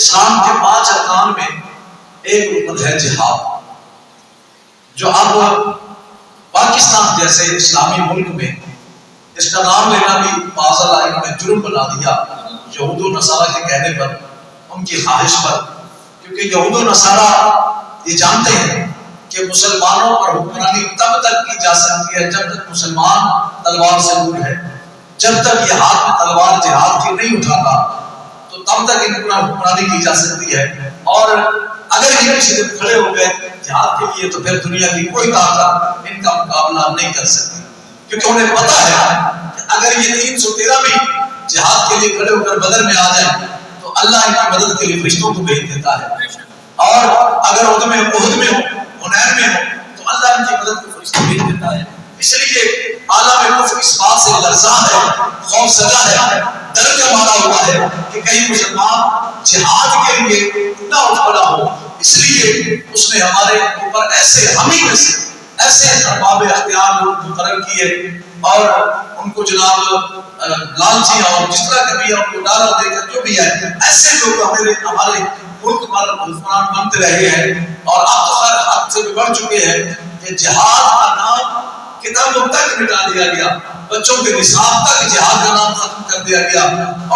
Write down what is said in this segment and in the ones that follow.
اسلام کے 5 ارکان میں ایک رکن ہے جہاد، جو اب پاکستان جیسے اسلامی ملک میں اس کا نام لینا بھی معاذ اللہ انہوں نے جرم بنا دیا، یہود و نصارہ کے کہنے پر، ان کی خواہش پر، کیونکہ یہود و نصارہ یہ جانتے ہیں کہ مسلمانوں پر حکمرانی تب تک کی جا سکتی ہے جب تک مسلمان تلوار سے دور ہے، جب تک یہ ہاتھ میں تلوار جہاد کی نہیں اٹھاتا تو تب تک ان پر حکمرانی کی جا سکتی ہے، اور اگر یہ کسی دن کھڑے ہو گئے جہاد کے لیے تو پھر دنیا کی کوئی طاقت ان کا مقابلہ نہیں کر سکتی، کیونکہ انہیں پتا ہے کہ اگر یہ 313 بھی جہاد کے لیے کھڑے ہو کر بدر میں آ جائیں تو اللہ ان کی مدد کے لیے فرشتوں کو بھیج دیتا ہے، اور اگر احد میں ہو، حنین میں ہو تو اللہ ان کی مدد کو فرشتوں بھیج دیتا ہے۔ اس لیے عالم کفر اس بات سے لرزاں ہے، خوف زدہ ہے، ڈر کا مارا ہوا ہے کہ کہیں مسلمان جہاد کے لیے نہ اٹھ پڑا ہو، اس لیے اس نے ہمارے اوپر ایسے ارباب اختیار لوگ مقرر کیے اور ان کو جناب لالچی اور جس طرح کبھی ان کو ڈالا دے کر جو بھی ہے، ایسے لوگ ہمارے ملک پر حکمران بنتے رہے ہیں، اور اب تو خیر حد سے بھی بڑھ چکے ہیں کہ جہاد کا نام کتابوں تک مٹا دیا گیا، بچوں کے نصاب تک جہاد کا نام ختم کر دیا گیا،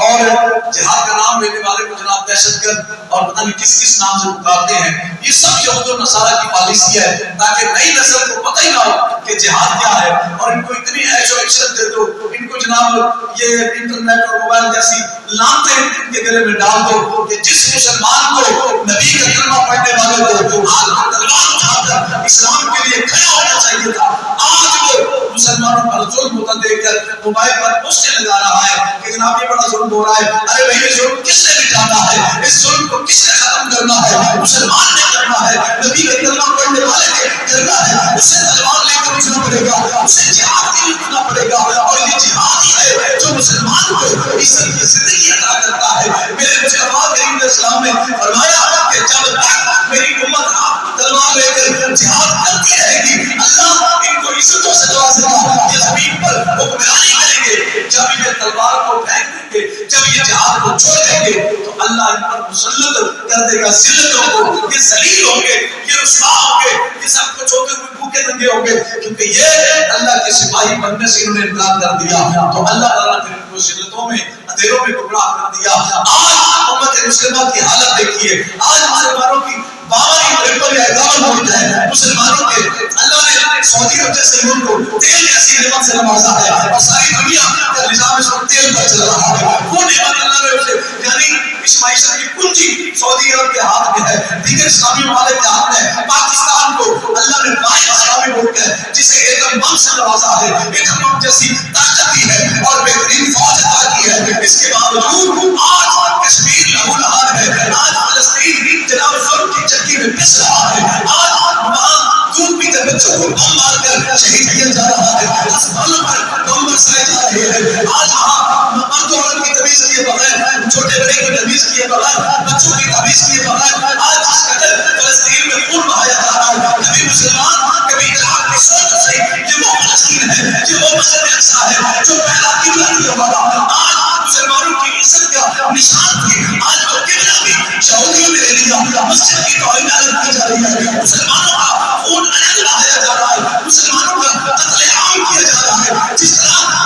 اور جہاد کا نام لینے والے کو جناب دہشت گرد اور پتہ نہیں کس کس نام سے پکارتے ہیں۔ یہ سب یہود و نصارہ کی پالیسی ہے تاکہ نئی نسل کو پتہ ہی نہ ہو کہ جہاد کیا ہے، اور ان کو اتنی عیش و عشرت دے دو، ان کو جناب یہ انٹرنیٹ اور موبائل جیسی لانتیں ان کے گلے میں ڈال دو کہ جس مسلمان کو نبی کا کلمہ پڑھنے والے کو ہاتھ میں تلوار اٹھا کر اسلام کے لیے کھڑا ہونا چاہیے تھا، آج وہ مسلمانوں پر ظلم ہوتا دیکھ کر موبائل پر پوسٹیں لگا رہا ہے کہ جناب یہ بڑا ظلم ہو رہا ہے، ارے بھائی یہ ظلم کس نے مٹانا ہے، اس ظلم کو کس نے ختم کرنا ہے، مسلمان نے کرنا ہے، نبی کا کلمہ پڑھنے والے نے کرنا ہے، اسے تلوار لے کر اٹھنا پڑے گا، اسے جہاد کے لیے اٹھنا پڑے گا، اور یہ جہاد ہی ہے جو مسلمان کو عزت کی زندگی عطا کرتا ہے۔ میرے مصطفیٰ کریم علیہ السلام نے فرمایا کہ جب تک میری امت تلوار لے کر جہاد کرتی رہے گی اللہ ان کو عزتوں سے نوازے گا، یہ زمین پر حکمرانی کریں گے، جب یہ تلوار کو پھینک دیں گے، جب یہ جہاد کو چھوڑ دیں گے تو اللہ ان پر مسلط کر دے گا ذلتوں کو، یہ ذلیل ہوں گے، یہ رسوا ہوں گے، یہ سب کچھ ہوتے ہوئے بھوکے ننگے ہوں گے، کیونکہ یہ اللہ کے سپاہی بننے سے انہوں نے انکار کر دیا، تو اللہ تعالیٰ نے ان کو ذلتوں میں اندھیروں میں گمراہ کر دیا۔ آج امت مسلمہ کی حالت دیکھیے، آج مسلمانوں کی 52 یا 51 ملک ہے مسلمانوں کے، اللہ نے سعودی عرب جیسے ملک کو تیل جیسی نعمت سے نوازا ہے، اور ساری دنیا کا نظام اس وقت تیل پر چل رہا ہے، وہ نعمت اللہ نے اسے یعنی اس معیشت کی کنجی سعودی عرب کے ہاتھ میں ہے، دیگر اسلامی ممالک کے ہاتھ میں ہے، پاکستان کو اللہ نے واحد اسلامی ملک ہے جسے ایٹم بم سے نوازا ہے، ایٹم بم جیسی طاقت دی ہے اور بہترین فوج عطا کی ہے، اس کے باوجود آج کشمیر لہو لہان ہے، آج فلسطین جناب ظلم کی چکی میں پس رہا ہے، آج وہاں دودھ پیتے بچوں کو بم مار کر شہید کیا جا رہا ہے، اسپتالوں پر بم برسائے جا رہے ہیں، آج وہاں مرد و عورت کی تمیز کیے بغیر، چھوٹے بڑے کی تمیز کیے بغیر، بچوں کی تمیز کیے بغیر آج اس قدر فلسطین میں خون بہایا جا رہا ہے۔ کبھی مسلمان کبھی عراق کی سوچ سے یہ وہ فلسطین ہے، یہ وہ مسجد اقصی ہے جو پہلا قبلہ تھی ہمارا، آج مسلمانوں کی عزت کا نشان تھی، آج وہ قبلہ بھی یہودیوں نے لے لیا، مسجد کی توہین کی جا رہی ہے، مسلمانوں کا خون الگ بہایا جا رہا ہے، مسلمانوں کا قتل عام کیا جا رہا ہے، جس طرح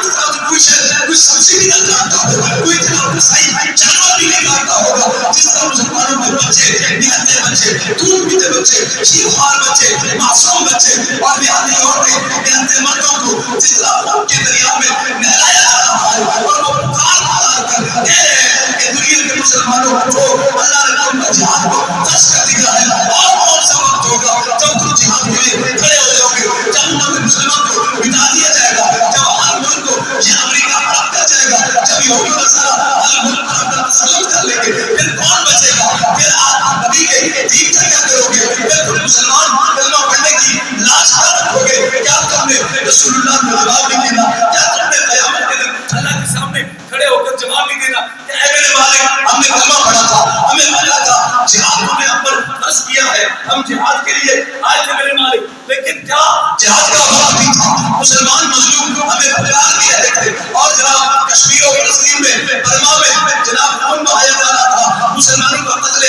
کوئی سبزی بھی نہ کھاتا ہو، کوئی جانور بھی نہیں کھاتا ہوگا، جس طرح مسلمانوں کے بچے، نہتے بچے، دودھ پیتے بچے، شیرخوار بچے، معصوم بچے اور نہاتی عورتیں، نہتے مردوں کو جس طرح خون کے دریا میں نہلایا جا رہا ہے، اور وہ پکار کر کہہ رہے ہیں کہ دنیا کے مسلمانوں کو اللہ نے ان کا جہاد کو ترس کر دیا ہے، اور کون سا وقت ہوگا جب تم جہاد کے لیے کھڑے ہو جاؤ گے، جب امت مسلمان کو مٹا دیا جائے گا، جب ہر ملک کو یہ امریکہ پڑھا کر جائے گا، جب یہود و نصارہ ہر ملک پر اپنا تسلط کر لیں گے، پھر کون بچے گا؟ پھر آپ نبی کے دین کا کیا کرو گے؟ پھر تم مسلمان کلمہ پڑھنے کی لاش کیا رکھو گے؟ کیا تم نے رسول اللہ کو جواب نہیں دینا؟ کیا تم نے قیامت کے دن اللہ کے سامنے کھڑے ہو کر جواب نہیں دینا کہ اے میرے مالک ہم نے کلمہ پڑھا تھا، ہمیں پتا تھا جہاد کو نے ہم پر فرض کیا ہے، ہم جہاد کے لیے آئے تھے میرے مالک، لیکن کیا جہاد کا وقت بھی تھا، مسلمان مظلوم ہمیں پکار بھی رہے تھے، اور جناب کشمیر و فلسطین میں برما میں جناب خون بہایا جا رہا تھا، مسلمانوں کا قتل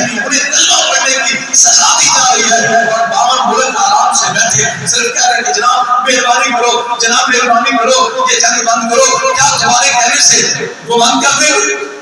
انہیں کلمہ پڑھنے کی سزا دی جا رہی ہے، اور 52 ملک آرام سے بیٹھے صرف کہہ رہے ہیں کہ جناب مہربانی کرو، جناب مہربانی کرو، یہ جنگ بند کرو. کیا تمہارے کہنے سے وہ بند کر دیں؟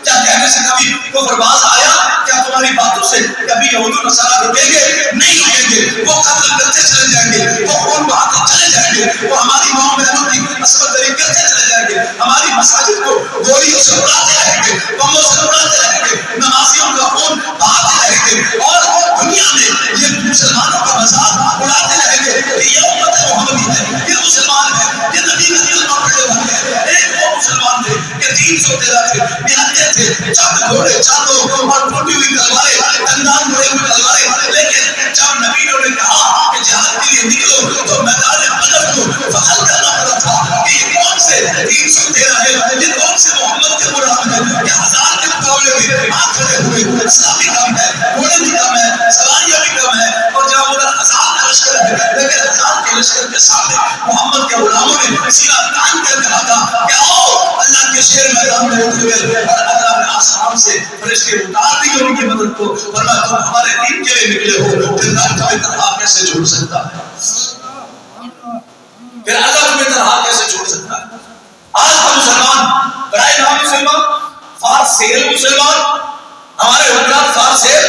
کیا کہنے سے کبھی کفر باز آیا؟ کیا تمہاری باتوں سے کبھی یہود و نصارہ رکیں گے؟ نہیں رکیں گے. وہ قتل کرتے چلے جائیں گے، وہ خون بہاتے چلے جائیں گے، وہ ہماری ماں بہنوں کی عصمت دری کرتے چلے جائیں گے، ہماری مساجد کو گولیوں سے اڑاتے رہیں گے، بموں سے اڑاتے رہیں گے، نمازیوں کا خون بہاتے رہیں گے، اور دنیا میں یہ مسلمانوں کا مذاق اڑاتے رہیں گے کہ یہ امت محمدی ہے، یہ مسلمان ہے، یہ نبی کا کلمہ پڑھنے والے ہیں. ایک وہ مسلمان تھے کہ 313 تھے، نہتے تھے، چند گھوڑے چاندوں اور ٹوٹی ہوئی تلواریں، دندان مڑے ہوئے تلواریں. لیکن جب نبی نے کہا کہ جہاد کے لیے نکلو تو میدان بدر کو فخر کرنا پڑا تھا کہ یہ کون سے 313 ہے، یہ کون سے محمد کے مراد ہے. یہ 1000 کے مقابلے میں آ کھڑے ہوئے. اسلامی کم ہے، گھوڑے بھی کم ہے، سواریاں بھی کم ہے، اور جہاں ادھر 1000 کا لشکر ہے، لیکن 1000 کے لشکر کے سامنے محمد کے غلاموں نے سینہ تان کر کہا تھا کہ آؤ اللہ کے شیر میدان میں اتر گئے. اور اللہ نے آسمان سے فرشتے اتار دیے ان کی مدد کو. فرمایا تم ہمارے دین کے لیے نکلے ہو، پھر اللہ تمہیں تنہا کیسے چھوڑ سکتا ہے؟ پھر اللہ تمہیں تنہا کیسے چھوڑ سکتا ہے؟ آج کا مسلمان برائے نام مسلمان، فارسیل مسلمان، ہمارے حکمران فارسیل،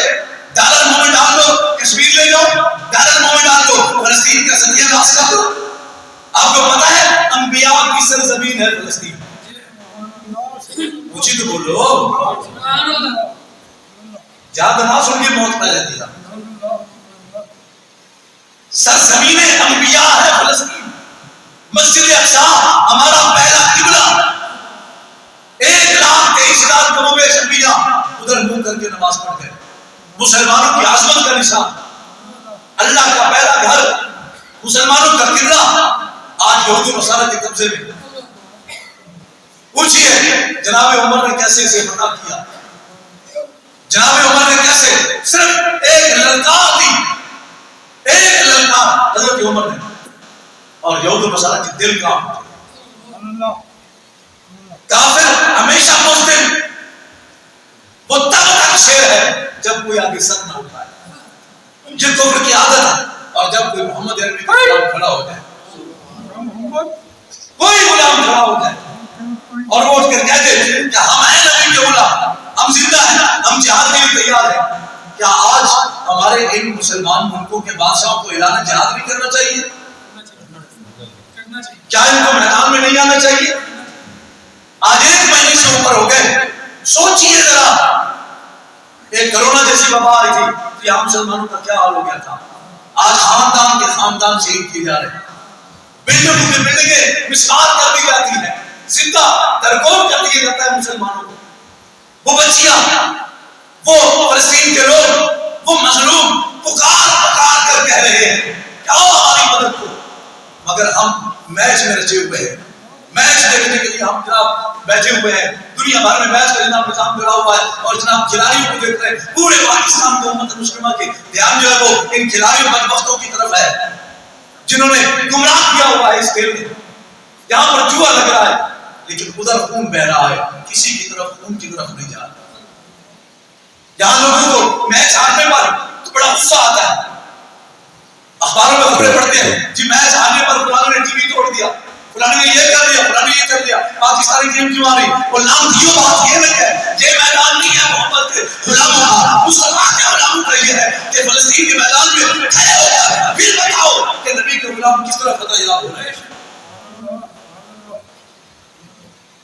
ڈالر منہ میں ڈال دو، کشمیر لے جاؤ، ڈالر منہ میں ڈال دو، فلسطین کا سدیہ ناز کر دو. آپ کو پتا ہے انبیاء کی سرزمین ہے فلسطین. اونچی تو بولو، جہاں نماز ان کی موت پہ جاتی ہے. سرزمین انبیاء ہے فلسطین. مسجد اقصی ہمارا پہلا قبلہ. 1,23,000 کم و بیش انبیاء ادھر منہ کر کے نماز پڑھ گئے. مسلمانوں کی عظمت کا نشان، اللہ کا پہلا گھر، مسلمانوں کا قبلہ آج یہود و نصارہ کے قبضے میں. پوچھئے جناب عمر نے کیسے اسے فتح کیا؟ جناب عمر نے کیسے؟ صرف ایک للکار دی، ایک للکار حضرت عمر نے، اور یہود و نصارہ کے دل کام تھے. کافر ہمیشہ مسلم وہ تب تک شیر ہے جب کوئی آگے سر نہ اٹھائے. یہ کفر کی عادت ہے. اور جب کوئی محمد عربی کا غلام کھڑا ہو جائے، کوئی غلام کھڑا ہو جائے اور وہ اٹھ کر کہتے ہیں کہ ہم ہیں نبی کے غلام، ہم زندہ ہیں، ہم جہاد کے لیے تیار ہیں. کیا آج ہمارے ان مسلمان ملکوں کے بادشاہوں کو اعلان جہاد نہیں کرنا چاہیے؟ کیا ان کو میدان میں نہیں آنا چاہیے؟ آج 1 مہینے سے اوپر ہو گئے. سوچئے ذرا، ایک کرونا جیسی وبا آئی تھی تو یہاں مسلمانوں کا کیا حال ہو گیا تھا. آج خاندان کے خاندان شہید کیے جا رہے ہیں، بلڈنگوں کی بلڈنگیں مسمار کر دی جاتی ہیں، زندہ درگور کر دیا جاتا ہے مسلمانوں کو. وہ بچیاں، وہ فلسطین کے لوگ، وہ مظلوم پکار پکار کر کہہ رہے ہیں کہ آؤ ہماری مدد کو. مگر ہم میچ میں رچے ہوئے ہیں، میچ دیکھنے کے لیے ہم جناب بیٹھے ہوئے ہیں. دنیا بھر میں میچ کا جناب نظام جڑا ہوا ہے اور جناب کھلاڑیوں کو دیکھ رہے ہیں. پورے پاکستان کی امت مسلمہ کے دھیان جو ہے وہ ان کھلاڑیوں بدبختوں کی طرف ہے جنہوں نے گمراہ کیا ہوا ہے اس کھیل میں. یہاں پر جوا لگ رہا ہے لیکن ادھر خون بہ رہا ہے، کسی کی طرف خون کی طرف نہیں جا رہا. یہاں لوگوں کو میچ ہارنے پر تو بڑا غصہ آتا ہے، اخباروں میں خبریں پڑھتے ہیں جی میچ ہارنے پر فلاں نے ٹی وی توڑ دیا، فلاں نے یہ کر دیا، فلاں نے یہ کر دیا، پاکستانی ٹیم کیوں ہاری. وہ نام دیو بات یہ نہیں ہے، یہ میدان نہیں ہے محمد کے غلاموں کا، مسلمان کے غلاموں کا یہ ہے کہ فلسطین کے میدان میں کھڑے ہو جائے، پھر بتاؤ کہ نبی کے غلام کس طرح فتح یاب ہو رہے ہیں.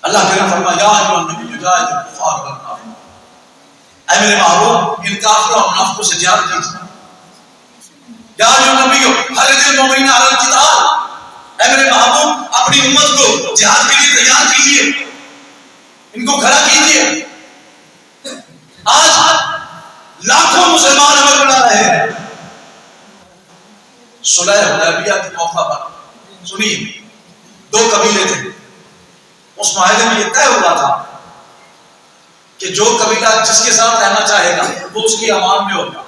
اللہ تعالیٰ فرمایا یا ایھا النبی جاہد الکفار والکافرین، اے میرے محبوب ان کافروں اور منافقوں سے جہاد کیجیے. یا ایھا النبی حرض المؤمنین علی القتال، اے میرے محبوب اپنی امت کو جہاد کے لیے تیار کیجیے، ان کو کھڑا کیجیے. آج لاکھوں مسلمان عمل بنا رہے ہیں. صلح حدیبیہ کے موقع پر سنیے، 2 قبیلے تھے. اس معاہدے میں یہ طے ہوا تھا کہ جو قبیلہ جس کے ساتھ رہنا چاہے گا وہ اس کی امان میں ہوگا،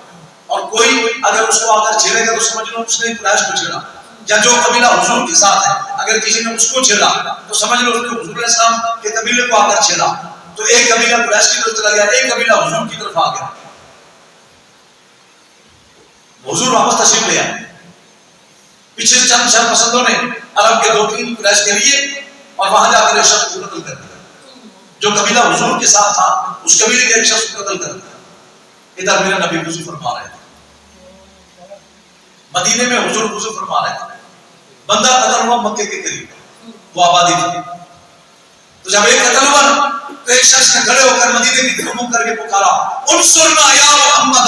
اور کوئی اگر اس کو آگر چھیڑے گا تو سمجھ لو اس نے قریش کو چھیڑا. یا جو قبیلہ حضور کے ساتھ ہے اگر کسی نے اس کو چھیڑا تو سمجھ لو اس نے حضور علیہ السلام کے قبیلے کو آگر چھیڑا. تو ایک قبیلہ قریش کی طرف چلا گیا، ایک قبیلہ حضور کی طرف آ گیا. حضور واپس تشریف لے آئے. پیچھے چند شر پسندوں نے عرب کے 2-3 قریش کے لیے اور وہاں جا کر ایک شخص کو قتل کر دیا. جو قبیلہ حضور کے ساتھ تھا اس قبیلے کے ایک شخص کو قتل کر دیا. ادھر میرا نبی وضو فرما رہے تھے. مدینے میں حضور وضو فرما رہے تھے. بندہ قتل ہوا مکے کے قریب، وہ آبادی تھی. تو جب ایک قتل ہوا تو ایک شخص نے کھڑے ہو کر مدینے کی طرف منہ کر کے پکارا انصرنا یا محمد.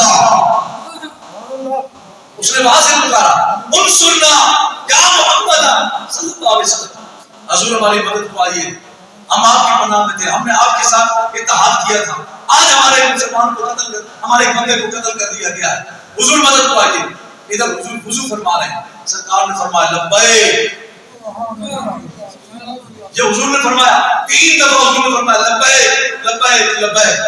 اس نے وہاں سے پکارا انصرنا یا محمد صلی اللہ علیہ وسلم. حضور ہماری مدد کو آئیے، ہم آپ کی پناہ میں تھے، ہم نے آپ کے ساتھ اتحاد کیا تھا، آج ہمارے مسلمان کو قتل کر ہمارے ایک بندے کو قتل کر دیا گیا ہے، حضور مدد کو آئیے. ادھر حضور وضو فرما رہے ہیں. سرکار نے فرمایا لبیک. یہ حضور نے فرمایا 3 دفعہ. حضور نے فرمایا لبیک لبیک لبیک.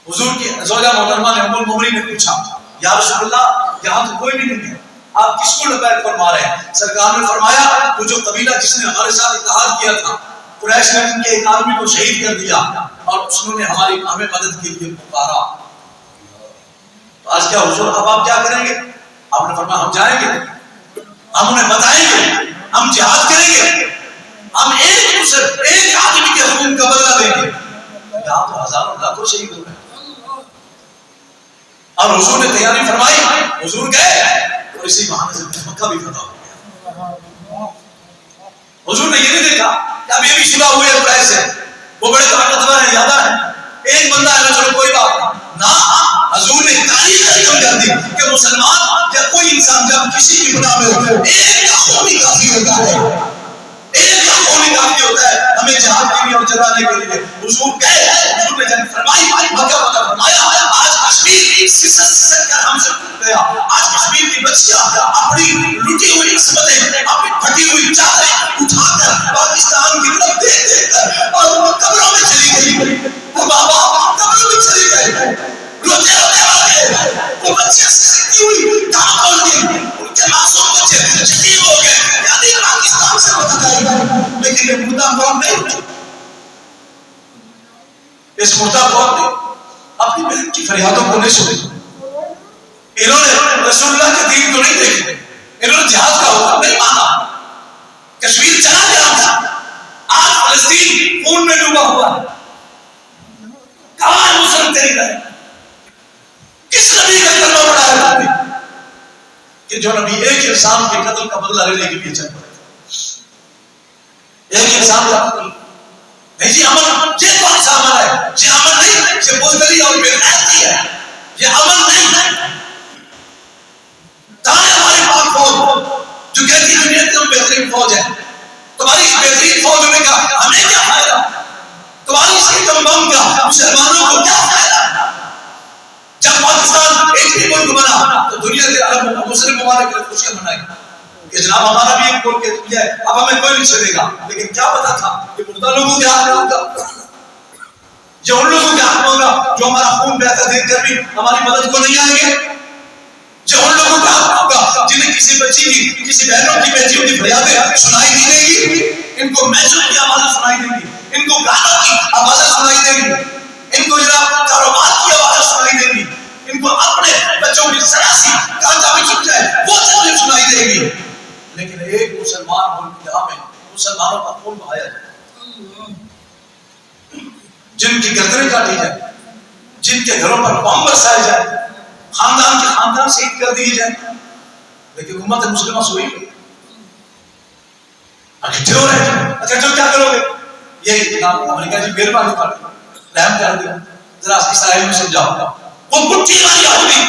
حضور کی زوجہ محترمہ نے ام المؤمنین نے پوچھا یا رسول اللہ یہاں تو کوئی بھی نہیں ہے، آپ کس کو لبیک فرما رہے ہیں؟ سرکار نے فرمایا وہ جو قبیلہ جس نے ہمارے ساتھ اتحاد کیا تھا، قریش نے ان کے ایک آدمی کو شہید کر دیا اور اس نے ہماری ہمیں مدد کے لیے پکارا. آج کیا حضور اب آپ کیا کریں گے؟ آپ نے فرمایا ہم جائیں گے، ہم انہیں بتائیں گے، ہم جہاد کریں گے، ہم ایک آدمی کے خون کا بدلہ دیں گے. یہاں تو ہزاروں لاکھوں شہید ہو گئے. اور حضور نے تیاری فرمائی، حضور گئے اور اسی بہانے سے مکہ بھی فتح ہو گیا. حضور نے یہ نہیں دیکھا کہ اب یہ بھی شبہ ہوئے قریش سے، وہ بڑے طاقتور ہیں، زیادہ ہیں، ایک بندہ ہے نا چلو کوئی بات نہیں. نہ، حضور نے تاریخ ختم کر دی کہ مسلمان یا کوئی انسان جب کسی بھی گناہ میں ہو ایک کا خون ہی کافی ہوتا ہے، ایک کا خون ہی کافی ہوتا ہے ہمیں جہاد کے لیے اور جلانے کے لیے. حضور گئے، حضور نے جنگ فرمائی، مکہ فتح فرمایا. آج کشمیر سسن کر ہم سے ٹوٹ گیا. آج کشمیر کی بچیاں اپنی لٹی ہوئی عصمتیں، اپنی پھٹی ہوئی چادریں اٹھا کر پاکستان کی طرف دیکھ کر اور وہ قبروں میں چلی گئی، وہ ماں باپ قبروں میں چلی گئے، روتے روتے آگے وہ بچیاں سسکتی ہوئی کہاں پہنچ گئی، ان کے معصوم بچے شہید ہو گئے. یعنی پاکستان سے مدد آئی، لیکن یہ مردہ قوم نہیں اٹھی. اس مردہ قوم نے اپنی بہن کی فریادوں کو نہیں سنی. انہوں نے رسول اللہ کے دین کو نہیں دیکھے، انہوں نے جہاد کا حکم نہیں مانا. کشمیر چلا گیا تھا، آج فلسطین خون میں ڈوبا ہوا ہے. کہاں ہے مسلم طریقہ ہے؟ کس نبی کا کلمہ پڑھا ہے کہ جو نبی ایک انسان کے قتل کا بدلہ لینے کے لیے چل پڑے؟ ایک انسان کا قتل نہیں جی، امن یہ کون سا امن ہے؟ یہ امن نہیں، یہ بزدلی اور بے غیرتی ہے. یہ امن نہیں. کہاں ہے ہماری پاک فوج جو کہتی ہے دنیا کی بہترین فوج ہے؟ تمہاری اس بہترین فوج ہونے کا ہمیں کیا فائدہ؟ تمہاری اس کے کمبم کا مسلمانوں کو کیا فائدہ؟ جب پاکستان ایک ہی ملک بنا تو دنیا کے عرب مسلم ممالک نے خوشیاں منائی کہ جناب ہمارا بھی ایک ملک ہے، اب ہمیں کوئی نہیں چھیڑے گا. لیکن کیا پتا تھا کہ مردہ لوگوں کے ہاتھ میں ہوگا، جو ان لوگوں کے ہاتھ میں ہوگا جو ہمارا خون بہتا دیکھ کر بھی ہماری مدد کو نہیں آئیں گے، جو ان لوگوں کے ہاتھ میں ہوگا جنہیں کسی بچی کی، کسی بہنوں کی بیٹیوں کی فریادیں سنائی نہیں دیں گی، ان کو میچوں کی آوازیں سنائی دیں گی، ان کو گانوں کی آوازیں سنائی دیں گی، ان کو جناب کاروبار کی آوازیں سنائی دیں گی، ان کو اپنے بچوں کی ذرا سی کانٹا بھی چھپ جائے وہ چیزیں سنائی دیں گی. لیکن ایک مسلمان ملک یہاں میں مسلمانوں کا خون بہایا جائے، جن کی گردنیں کاٹی جائیں، جن کے گھروں پر بم برسائے جائیں، خاندان کے خاندان شہید کر دیے جائیں، لیکن امت مسلمہ سوئی اکٹھے ہو رہے ہیں. اچھا جو کیا کرو گے؟ یہی جناب امریکہ جی مہربانی کر رحم کر دیا، ذرا اسرائیل میں سمجھاؤ. وہ مٹھی والی یہودی،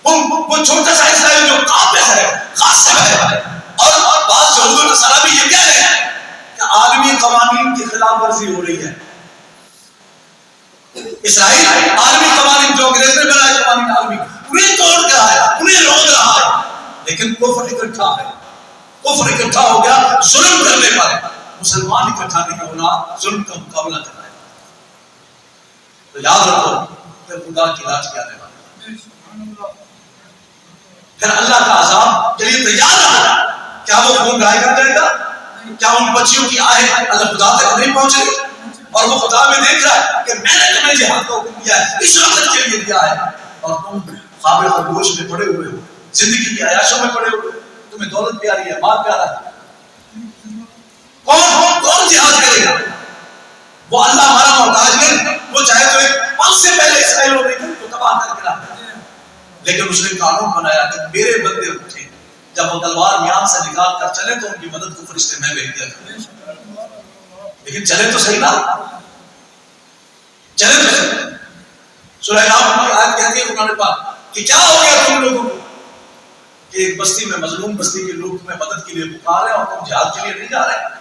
وہ چھوٹا سا اسرائیل جو قابض ہے، قاسم ہے، اور بعض یہود و نصارہ بھی یہ کہہ رہے ہیں کہ عالمی قوانین کی خلاف ورزی ہو رہی ہے. اسرائیل عالمی قوانین جو انگریز نے بنائے قوانین عالمی انہیں توڑ رہا ہے، انہیں روک رہا ہے، لیکن کفر اکٹھا ہے. کفر اکٹھا ہو گیا ظلم کرنے پر، مسلمان اکٹھا نہیں ہونا ظلم کا مقابلہ کرنا ہے. تو یاد رکھو پھر خدا کی لاج کے آنے والے، پھر اللہ کا عذاب کے لیے تیار رہا. کیا وہ خون ضائع کر جائے گا؟ کیا ان بچیوں کی آہیں اللہ خدا تک نہیں پہنچے گی؟ اور وہ خدا میں دیکھ رہا ہے کہ میں نے تمہیں جہاد کا حکم دیا ہے، اس وقت کے لیے دیا ہے، اور تم خواب خرگوش میں پڑے ہوئے ہو، زندگی کی عیاشوں میں پڑے ہوئے، تمہیں دولت پیاری ہے، مال پیارا ہے، کون جہاد کرے گا؟ وہ اللہ ہمارا محتاج ہے، وہ چاہے تو ایک پل سے پہلے اسرائیل اور ایجپٹ کو تباہ کر کے لاتا ہے، لیکن اس نے قانون بنایا کہ میرے بندے اٹھے، جب وہ تلوار میان سے نکال کر چلے تو ان کی مدد کو فرشتے میں بھیج دیا کریں، لیکن چلے تو صحیح نا، چلے تو صحیح۔ سورہ نام کی آیت کہتی ہے قرآن پاک کہ کیا ہو گیا تم لوگوں کو کہ ایک بستی میں، مظلوم بستی کے لوگ تمہیں مدد کے لیے پکار رہے ہیں اور تم جہاد کے لیے نہیں جا رہے؟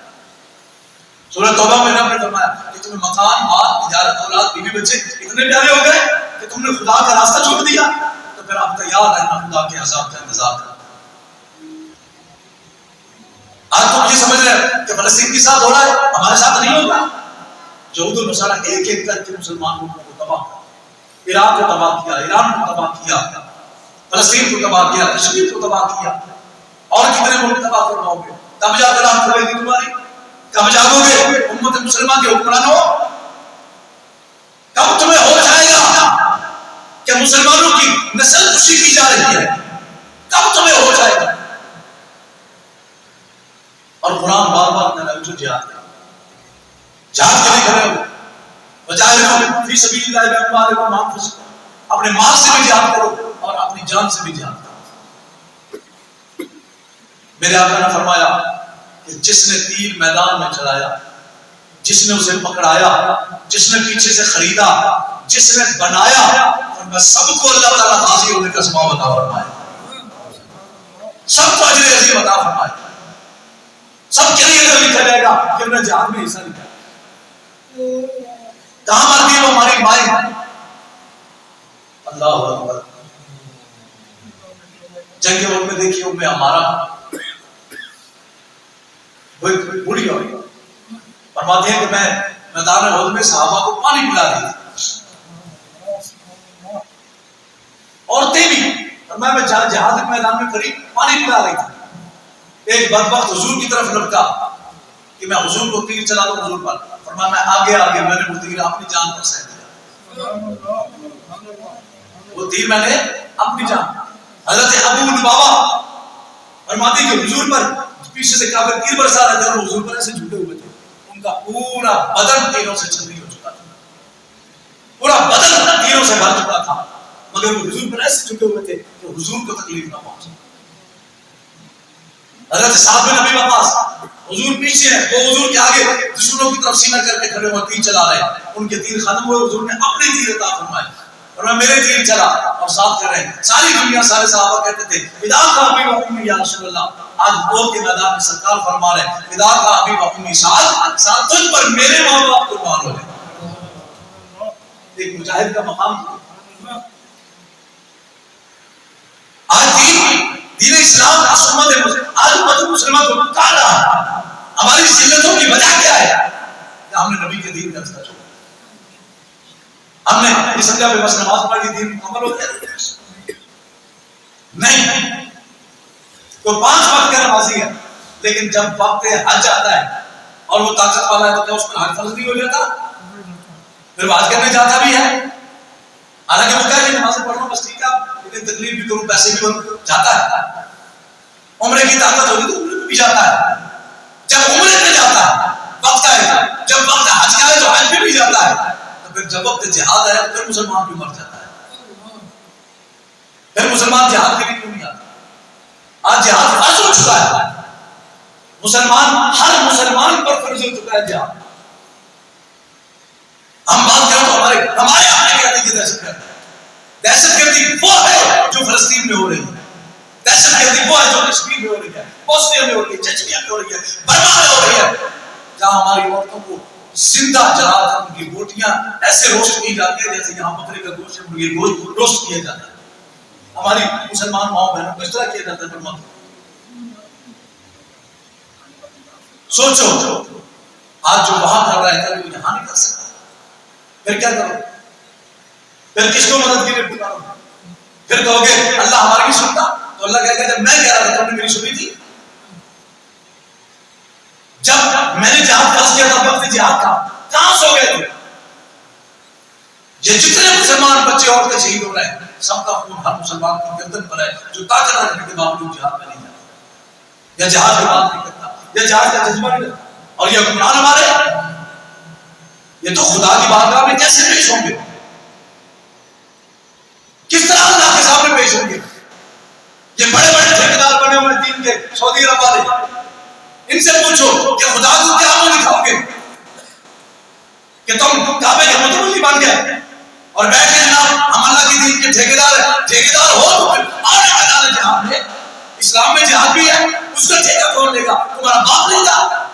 سورہ توبہ میں رب نے فرمایا کہ تمہیں مکان، مال، تجارت، اولاد، بیوی بچے اتنے پیارے ہو گئے کہ تم نے خدا کا راستہ چھوڑ دیا، تو پھر آپ تیار رہنا خدا کے عذاب کا انتظار کرنا۔ آج تم یہ سمجھ رہے ہیں کہ فلسطین کے ساتھ ہو رہا ہے، ہمارے ساتھ نہیں ہوگا؟ یہود و نصارہ ایک ایک کر کے مسلمان ملکوں کو تباہ کیا، عراق کو تباہ کیا، ایران کو تباہ کیا، فلسطین کو تباہ کیا، کشمیر کو تباہ کیا، اور کتنے ملک تباہ کرواؤ گے؟ کب جا کر آپ کھلے گی تمہاری؟ کب جاگو گے امت مسلمہ کے حکمرانوں؟ کب تمہیں ہو جائے گا کہ مسلمانوں کی نسل کشی کی جا رہی ہے؟ کب تمہیں ہو جائے گا؟ اور قرآن بار بار کہہ رہا ہے جہاد کرو، جہاد کے لیے کھڑے ہو، وجاہدوا فی سبیل اللہ باموالکم وانفسکم، اپنے مال سے بھی جہاد کرو اور اپنی جان سے بھی جہاد کرو۔ میرے آقا نے فرمایا کہ جس نے تیر میدان میں چلایا، جس نے اسے پکڑایا، جس نے پیچھے سے خریدا، جس نے بنایا، فرمایا سب کو اللہ تعالیٰ غازی ہونے کا ثواب عطا فرمائے، سب کو اجر عظیم عطا فرمائے، سب کے لیے لکھا جائے گا کہ انہوں نے جہاد میں حصہ لیا۔ کہاں مرتی ہے وہ ہماری مائیں؟ اللہ اکبر۔ جنگ کے وقت میں دیکھیے ام عمارہ وہ ایک بوڑھی ہوئی، فرماتی ہے کہ میں میدان احد میں صحابہ کو پانی پلا دی عورتیں بھی، میں جہاد کے میدان میں کھڑی پانی پلا رہی تھی، ایک بدبخت حضور کی طرف لپٹا کہ میں حضور کو تیر چلا دوں حضور پر، فرمایا میں آگے میں نے وہ تیر اپنی جان پر سہ دیا، وہ تیر میں نے اپنی جان۔ حضرت ابو لبابہ فرماتی کہ حضور پر پیچھے سے کافر تیر برسا رہے تھے اور حضور پر ایسے جھوٹے ہوئے تھے، ان کا پورا بدن تیروں سے چھلنی ہو چکا تھا، پورا بدن تیروں سے بھر چکا تھا، مگر وہ حضور پر ایسے جھوٹے ہوئے تھے کہ حضور کو تکلیف نہ پہنچے۔ حضرت صاحب بن ابی وقاص حضور پیچھے ہے، وہ حضور کے آگے دشمنوں کی طرف سینہ کر کے کھڑے ہوئے تیر چلا رہے ہیں، ان کے تیر ختم ہوئے، حضور نے اپنے تیر عطا فرمائے، اور میرے تیر چلا، اور ساتھ کہہ رہے ہیں ساری دنیا سارے صحابہ کہتے تھے فدا کا ابی و امی یا رسول اللہ، آج موت کے میدان میں سرکار فرما رہے ہیں فدا کا ابی و امی، ساتھ تجھ پر میرے ماں باپ قربان ہو جائے۔ ایک مجاہد کا مقام، آج دین اسلام آج امت مسلمہ کو پکار رہا ہے، ہماری ذلتوں کی وجہ کیا ہے کہ ہم نے نبی کے دین کا رستہ چھوڑا، ہم نے اس جگہ پہ بس نماز پڑھ کے دین مکمل ہو گیا؟ نہیں، تو 5 وقت کا نمازی ہے، لیکن جب وقت حج آتا ہے اور وہ طاقت والا ہے تو کیا اس پر حج فرض نہیں ہو جاتا؟ پھر وہ حج کرنے جاتا بھی ہے، حالانکہ وہ کہا کہ نمازیں پڑھ لو بس ٹھیک ہے، لیکن تکلیف بھی کروں، پیسے بھی کروں، جاتا ہے۔ عمرے کی طاقت ہوگی تو عمرے میں بھی جاتا ہے، جب عمرے میں جاتا ہے وقت آئے گا، جب وقت حج کا ہے تو حج میں بھی جاتا ہے، تو پھر جب وقت جہاد ہے پھر مسلمان بھی مر جاتا ہے، پھر مسلمان جہاد کے لیے کیوں نہیں آتا؟ آج جہاد فرض ہو چکا ہے، ہر مسلمان پر فرض ہو چکا ہے جہاد۔ ہم بات کریں تو ہمارے اپنے کہتے ہیں دہشت گردی وہ ہے جو فلسطین میں ہو رہی ہے، دہشت گردی وہ ہے جو کشمیر میں ہو رہی ہے، بوسنیا میں ہو رہی ہے، چچنیا میں ہو رہی ہے، برما میں ہو رہی ہے، جہاں ہماری عورتوں کو زندہ جلا کر ان کی بوٹیاں ایسے روسٹ کی جاتی ہے جیسے یہاں بکرے کا گوشت ہے، مرغی گوشت روسٹ کیا جاتا ہے، ہماری مسلمان ماؤں بہنوں کو اس طرح کیا جاتا ہے۔ برما سوچو آج جو وہاں کر رہا ہے کل وہ یہاں نہیں کر سکتا، پھر کیا کرو؟ پھر کس کو مدد کے لیے پکارو؟ پھر کہو گے اللہ ہماری نہیں سنتا، تو اللہ کہے گا جب میں کہہ رہا تھا تم نے میری سنی تھی؟ جب میں نے جہاد فرض کیا تھا وقت جہاد کا کہاں سو گئے تھے؟ یہ جتنے مسلمان بچے عورتیں شہید ہو رہے ہیں سب کا خون ہر مسلمان کی گردن پر ہے جو طاقت رکھنے کے باوجود جہاد میں نہیں جاتا یا جہاد کی بات نہیں کرتا یا جہاد کا جذبہ نہیں رکھتا. اور یہ حکمران ہمارے یہ تو خدا کی بارگاہ میں کیسے پیش ہوں گے؟ کس طرح اللہ کے سامنے پیش ہوں گے؟ یہ بڑے بڑے ٹھیکیدار بنے ہوئے دین کے سعودی عرب والے، ان سے پوچھو کہ خدا کو کیا منہ دکھاؤ گے کہ تم کعبے کے متولی بن گئے اور بیٹھے جناب ہم اللہ کی دین کے ٹھیکیدار ہو تو پھر آنے میدان جہاد میں اسلام میں جہاد بھی ہے، اس کا ٹھیکہ کون لے گا؟ تمہارا باپ لے گا؟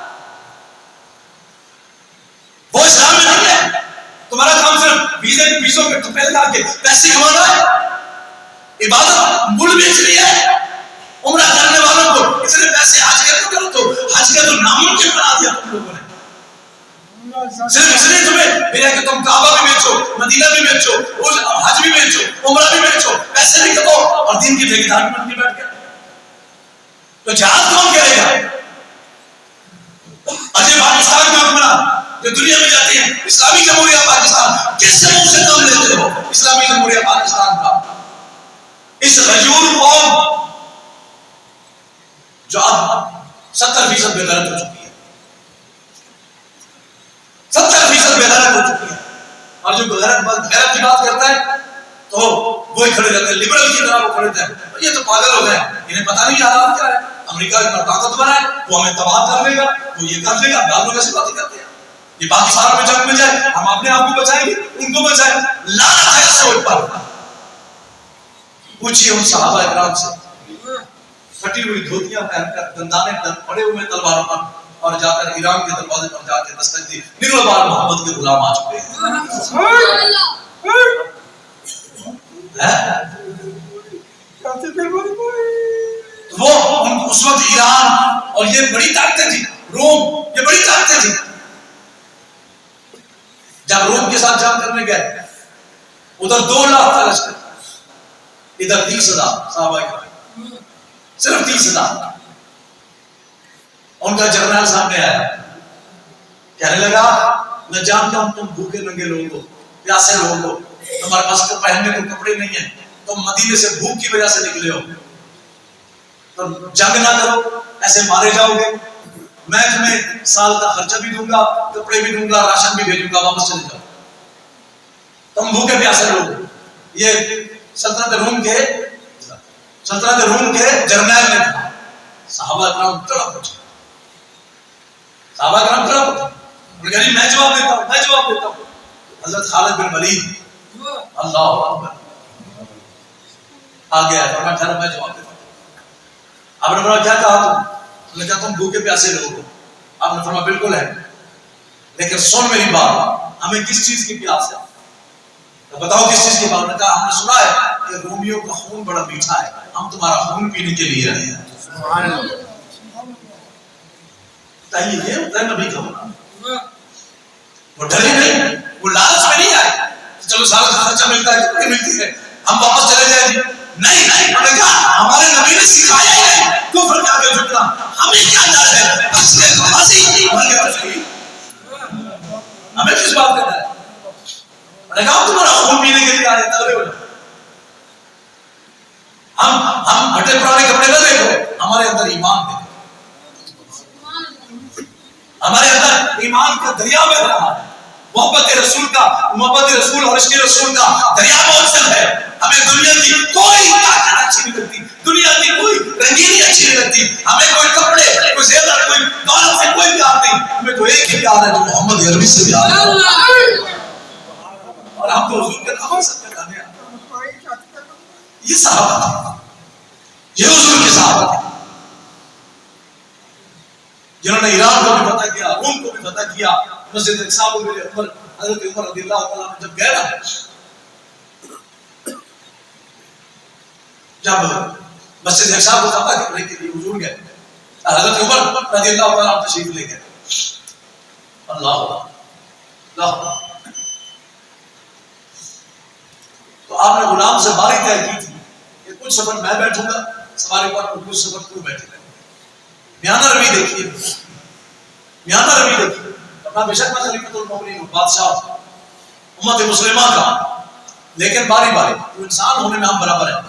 وہ اسلام میں نہیں ہے. تمہارا کام صرف ویزے کے پیسوں کے ٹپے لگا کے پیسے کمانا ہے. عبادت مل بیچنی ہے. عمرہ کرنے والوں کو اتنے پیسے حج کے تو کرو تو حج کا تو ناممکن بنا دیا تم لوگوں نے. صرف اس لیے تمہیں بھیجا کہ تم کعبہ بھی بیچو، مدینہ بھی بیچو، حج بھی بیچو، عمرہ بھی بیچو، پیسے بھی کماؤ اور دین کی ٹھیکیدار بھی بن کے بیٹھ گئے. تو جہاد کون کرے گا؟ اجے پاکستان کے حکمران جو دنیا میں جاتے ہیں اسلامی جمہوریہ پاکستان، کس منہ سے نام لیتے ہو اسلامی جمہوریہ پاکستان کا؟ اس غیور قوم جو اب 70% بے غیرت ہو چکی ہے، 70% بے غیرت ہو چکی ہے. اور جو غیرت کی بات کرتا ہے تو وہی کھڑے رہتے ہیں لبرل کی طرح. وہ کھڑے رہتے ہیں یہ تو پاگل ہو گئے، انہیں پتہ نہیں حالات کیا ہے. امریکہ اتنا طاقتور ہے وہ ہمیں تباہ کر لے گا، وہ یہ کر لے گا. بعض لوگ ایسی باتیں کرتے ہیں یہ پاکستان میں جنگ میں جائے ہم اپنے آپ کو بچائیں گے ان کو بچائیں. لعنت ہے سوچ پر. پوچھیے ان صحابہ اکرام سے پھٹی ہوئی دھوتیاں پہن کر دندانے پڑے ہوئے تلواروں پر اور جا کر ایران کے دروازے پر جا کے دستک دی، نگلو بار محمد کے غلام آ چکے ہیں. وہ اس وقت ایران اور یہ بڑی طاقتیں تھی، روم یہ بڑی طاقتیں تھی. جب روم کے ساتھ جنگ کرنے گئے ادھر 2 لاکھ کا لشکر، ادھر 30,000 صحابہ کرام، صرف 30,000. ان کا جنرل سامنے آیا کہنے لگا میں جانتا ہوں تم بھوکے ننگے لوگ ہو، پیاسے لوگ ہو، تمہارے پاس تو پہننے کو کپڑے نہیں ہیں، تم مدینے سے بھوک کی وجہ سے نکلے ہو، تم جنگ نہ کرو ایسے مارے جاؤ گے. میں تمہیں سال کا خرچہ بھی دوں گا، کپڑے بھی دوں گا، راشن بھی بھیجوں گا، واپس چلے جاؤ. تم بھوکے پیاسے لوگ ہو. یہ سلطنت روم کے جرنیل نے کہا. صحابہ کرام تڑپ اٹھے، صحابہ کرام تڑپ اٹھے. انہوں نے کہا میں جواب دیتا ہوں. حضرت خالد بن ولید اللہ اکبر آ گیا، فرمایا ٹھہرو میں جواب دیتا ہوں. آپ نے فرمایا کیا کہا تم؟ انہوں نے کہا تم بھوکے پیاسے لوگ ہو. آپ نے فرمایا بالکل ہے، لیکن سن میری بات، ہمیں کس چیز کی پیاس ہے؟ بتاؤ کس چیز کی بات؟ نے کہا ہم نے سنا ہے کہ رومیوں کا خون بڑا میٹھا ہے، ہم تمہارا خون پینے کے لیے آئے ہیں. سبحان اللہ. یہ ہوتا ہے نبی کا ہونا. وہ ڈرے نہیں، وہ لالچ میں نہیں آئے چلو سال کا خرچہ ملتا ہے کتنی ملتی ہے ہم واپس چلے جائیں جی. نہیں، انہوں نے کہا ہمارے نبی نے سکھایا ہی نہیں کفر کے آگے جھکنا. ہمیں کیا ڈر ہے؟ اصل غازی بن گیا تشریف، ہمیں کس بات کا ڈر ہے؟ انہوں نے کہا تمہارا خون پینے کے لیے آئے تگڑے ہو جاؤ. ہم پھٹے پرانے کپڑے نہ دیکھو، ہمارے اندر ایمان دیکھو. ہمارے اندر ایمان کا دریا بہ رہا ہے. محبت رسول اور عشق رسول کا دریا موجود ہے. ہمیں دنیا کی کوئی طاقت اچھی نہیں لگتی، دنیا کی کوئی رنگینی اچھی نہیں لگتی. ہمیں کوئی کپڑے، کوئی زیور، کوئی دولت سے کوئی پیار نہیں. ہمیں تو ایک ہی پیار ہے جو محمد عربی سے پیار ہے. اور ہم تو حضور کے نام سے جانے ہیں. یہ صحابہ تھا، یہ حضور کے صحابہ تھے جنہوں نے ایران کو بھی فتح کیا، روم کو بھی فتح کیا. مسجد اقصی کو بھی حضرت عمر رضی اللہ تعالیٰ عنہ جب گئے نا، جب مسجد اقصی کو فتح کرنے کے لیے حضور گئے، حضرت عمر رضی اللہ تعالیٰ عنہ تشریف لے گئے. اللہ تو آپ نے غلام سے باری طے کی تھی کہ کچھ سفر میں بیٹھوں گا سواری پر، کچھ سفر تو بیٹھے گا. میانہ روی دیکھیے، میانہ روی دیکھیے. اپنا بے شک میں خلیفۃ المؤمنین بادشاہ امت مسلمہ کا لیکن باری باری انسان ہونے میں ہم برابر ہیں.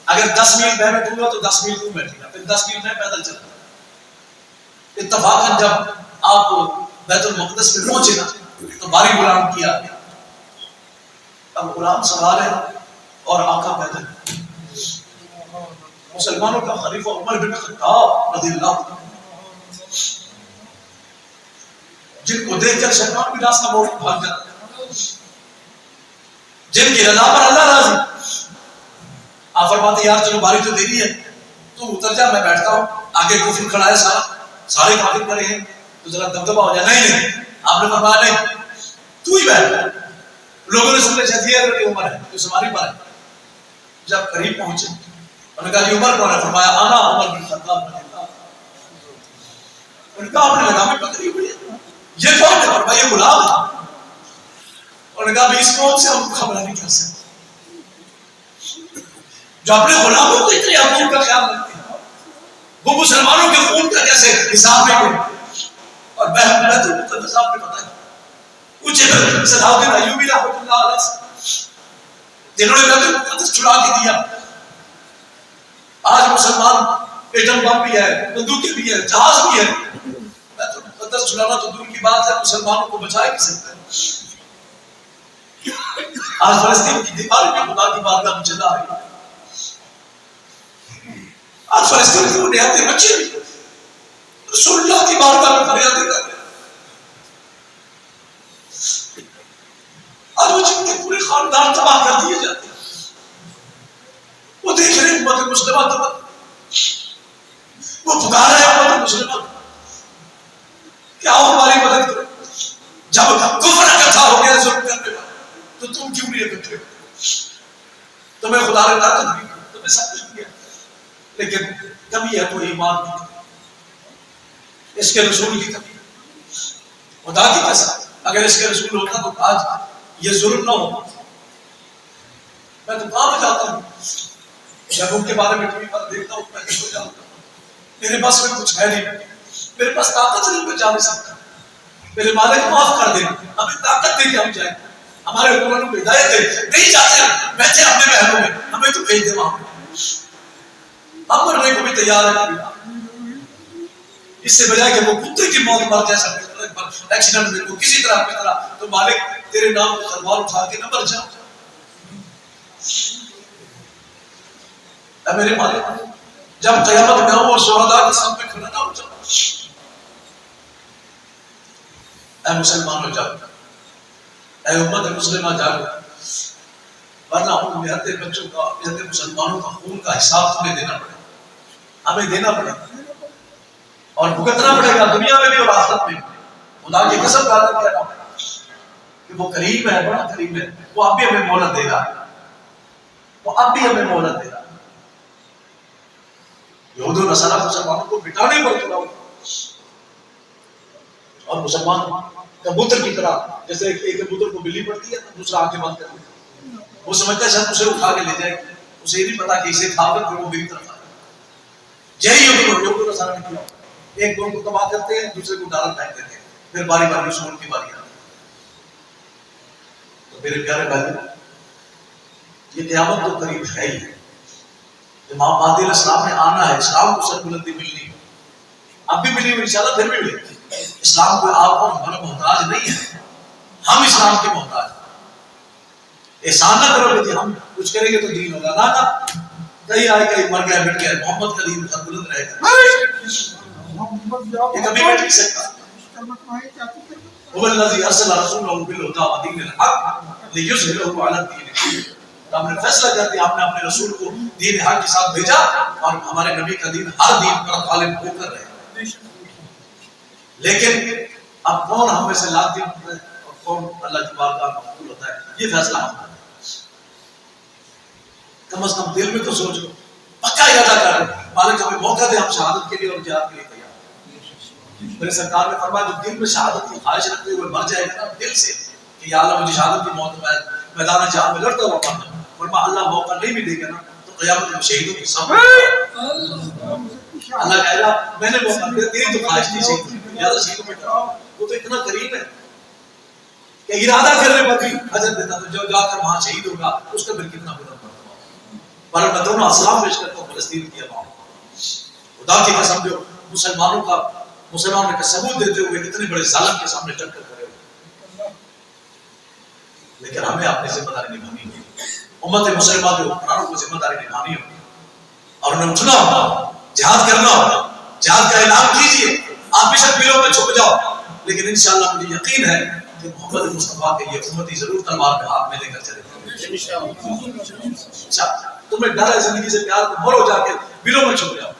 اگر 10 میل میں بیٹھوں گا تو 10 میل تو بیٹھے گا، پھر 10 میل میں پیدل چلتا. اتفاقاً جب آپ بیت المقدس میں پہنچے نا تو باری غلام کیا، اب غلام سوار ہے اور آقا پیدل. مسلمانوں کا خلیفہ عمر بن خطاب رضی اللہ عنہ، جن کو دیکھ کر شیطان بھی راستہ موڑ کے بھاگ جاتا، جن کی رضا پر اللہ راضی. آپ فرماتے یار چلو باری تو دینی ہے، تو اتر جا، میں بیٹھتا ہوں. آگے کفر کھڑا ہے، سارے کافر کھڑے ہیں، تو ذرا دبدبا ہو جائے. نہیں، آپ نے فرمایا نہیں، تو ہی بیٹھ. لوگوں نے سننے چاہیے عمر ہے تو سواری پر ہے. جب قریب پہنچے انہوں نے کہا جی عمر کون ہے؟ فرمایا آنا عمر بن خطاب رضی اللہ. انہوں نے کہا آپ نے لگامیں پکڑی ہوئی ہے، یہ کون ہے؟ فرمایا یہ غلام ہے. انہوں نے کہا اس قوم سے ہم خبر نہیں کر سکتے جو اپنے غلاموں کو اتنے حقوق کا خیال رکھتے ہیں، وہ مسلمانوں کے خون کا کیسے حساب میں کریں. اور بیت المقدس آپ نے پتہ ہے اونچے صلاح الدین ایوبی رحمۃ اللہ علیہ جنہوں نے بیت المقدس چھڑا کے دیا. آج مسلمان ایٹم بم بھی ہے، بندوقیں بھی ہے، جہاز بھی ہے. بیت المقدس چھڑانا تو دور کی بات ہے، مسلمانوں کو بچا ہی نہیں سکتا. آج فلسطین کی دیواریں بھی خدا کی بارگاہ میں چلا رہی ہے. آج فلسطین کی بنیادیں بچے بھی رسول اللہ کی بارگاہ میں فریادیں کر رہے ہیں. آج وہ جن کے پورے خاندان تباہ کر دیے جاتے ہیں، وہ دیکھ رہے ہیں امت مسلمہ تباہ، وہ پکار رہے ہیں امت مسلمہ کہ آؤ ہماری مدد کرو. جب کفر اکٹھا ہو گیا ظلم کرنے والا تو تم کیوں نہیں اکٹھے ہو؟ تمہیں خدا نے طاقت دی، تمہیں سب کچھ دیا، لیکن کمی ہے تو ایمان کی کمی، اس کے رسول کی کمی. خدا کی قسم اگر اس کے رسول ہوتا تو آج یہ ظلم نہ ہوتا. میں تو کہاں پہ جاتا ہوں، جب ان کے بارے میں ٹی وی پر دیکھتا ہوں میں کس کو جاتا ہوں. میرے پاس میں کچھ ہے نہیں، میرے پاس طاقت نہیں، میں جا نہیں سکتا. میرے مالک معاف کر دیں، ہمیں طاقت دے کے ہم جائیں. ہمارے حکمرانوں کو ہدایت دے، نہیں جاتے بیٹھے اپنے محلوں میں، ہمیں تو بھیج دے وہاں پہ. ہم مرنے کو بھی تیار ہے، اس سے بجائے کہ وہ کتے کی موت مر جائے ایکسیڈنٹ میں کسی طرح کی طرح، تو مالک تیرے نام پر تلوار اٹھا کے نہ مر جاؤ. اے میرے مالک جب قیامت میں ہوں اور شہداء کے سامنے کھڑا نہ ہو جاؤ. اے مسلمانوں جاؤ، اے امت مسلمہ جاؤ، ورنہ ان نہتے بچوں کا، نہتے مسلمانوں کا خون کا حساب تمہیں دینا پڑے، ہمیں دینا پڑے اور بھگتنا پڑے گا دنیا میں بھی اور آخرت میں بھی. خدا کی قسم کھا کر کہہ رہا ہوں کہ وہ قریب ہے، بڑا قریب ہے. وہ اب بھی ہمیں مہلت دے رہا ہے، وہ اب بھی ہمیں مہلت دے رہا ہے. یہود و نصارہ مسلمانوں کو مٹانے پر تلا ہوا اور مسلمان کبوتر کی طرح، جیسے ایک کبوتر کو بلی پڑتی ہے دوسرا آنکھیں بند کر دیتا ہے، وہ سمجھتا ہے شاید اسے اٹھا کے لے جائے گی، اسے یہ نہیں پتا کہ اسے کھا کر وہ میری طرف آئے. یہی یہود و نصارہ نے کیا، ایک قوم کو تباہ کرتے ہیں دوسرے کو ڈالر پھینک دیتے ہیں، پھر باری باری رسول کی باری آتی ہے. تو میرے پیارے بھائی یہ قیامت تو قریب ہے ہی. امام مہدی علیہ السلام نے آنا ہے، اسلام کو سر بلندی ملنی ہے، اب بھی ملی ہوئی انشاءاللہ پھر بھی ملے. اسلام کو آپ کو ہمارا محتاج نہیں ہے، ہم اسلام کے محتاج ہیں. احسان نہ کرو گے کہ ہم کچھ کریں گے تو دین ہوگا، نہ کہیں آئے کہیں مر گیا مٹ گیا، محمد کا دین سر بلند رہے گا، یہ کبھی مٹ نہیں سکتا. هو الذي ارسل رسوله بالهدى ودين الحق ليظهره على الدين كله. ہم نے فیصلہ کر دیا، ہم نے اپنے رسول کو دین حق کے ساتھ بھیجا اور ہمارے نبی کا دین ہر دین پر غالب ہو کر رہے. لیکن اب کون ہم میں سے لاکھ دین ہوتا ہے اور کون اللہ کی بارگاہ مقبول ہوتا ہے، یہ فیصلہ ہم کریں. کم از کم دل میں تو سوچو، پکا ارادہ کریں مالک ہمیں موقع دے، ہم شہادت کے لیے اور جہاد کے لیے تیار. میرے سرکار نے فرمایا جو دل میں شہادت کی خواہش رکھتے ہوئے مر جائے گا دل سے کہ یا اللہ مجھے شہادت کی موت میں میدان جہاد میں لڑتا ہوا مرنا، فرمایا اللہ موقع نہیں بھی دے گا نا تو قیامت میں شہیدوں کی صف. اللہ کہے گا میں نے موقع دیا، تیری تو خواہش نہیں شہید یا شہیدوں میں ڈرا، وہ تو اتنا قریب ہے. کہ ارادہ کرنے پر بھی اجر دیتا، تو جو جا کر وہاں شہید ہوگا اس کا پھر کتنا بلند مرتبہ. پر میں دونوں اسلام پیش کرتا ہوں فلسطین کی عوام. خدا کی قسم جو مسلمانوں کا ثبوت دیتے ہوئے اتنے بڑے ظالم کے سامنے ٹکر کھڑے ہوئے. لیکن ہمیں اپنی ذمہ داری نبھانی ہوگی. امت مسلمہ کے حکمرانوں کو ذمہ داری نبھانی ہوگی اور انہیں اٹھنا ہوگا، جہاد کرنا ہوگا. جہاد کا اعلان کیجئے. آپ بے شک بلوں میں چھپ جاؤ، لیکن انشاءاللہ مجھے یقین ہے کہ محمد مصطفیٰ کے یہ امتی ضرور تلوار میں ہاتھ میں لے کر چلے گا. تمہیں ڈر ہے زندگی سے پیار، تو مرو جا کے بلوں میں چھپ جاؤ.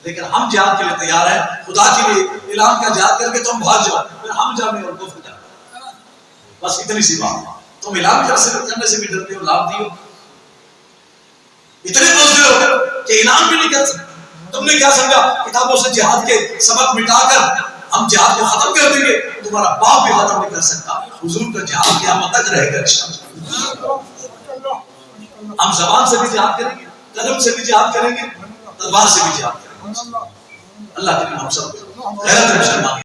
لیکن ہم جہاد کے لیے تیار ہیں. خدا کے لیے اعلان کا جہاد کر کے تم بھاگ جاؤ، پھر ہم جانے اور کفر جانے. بس اتنی سی بات. تم اعلان کرنے سے بھی ڈرتے ہو، لام دیو. اتنے بزدل ہو کہ اعلان بھی نہیں کر سکتے. تم نے کیا سمجھا کتابوں سے جہاد کے سبق مٹا کر ہم جہاد کو ختم کر دیں گے؟ تمہارا باپ بھی ختم نہیں کر سکتا. حضور کا جہاد قیامت تک رہے گا. ہم زبان سے بھی جہاد کریں گے، قلم سے بھی جہاد کریں گے، تلوار سے بھی جہاد کریں گے. اللہ کے لیے ہم سب غیرت مسلمان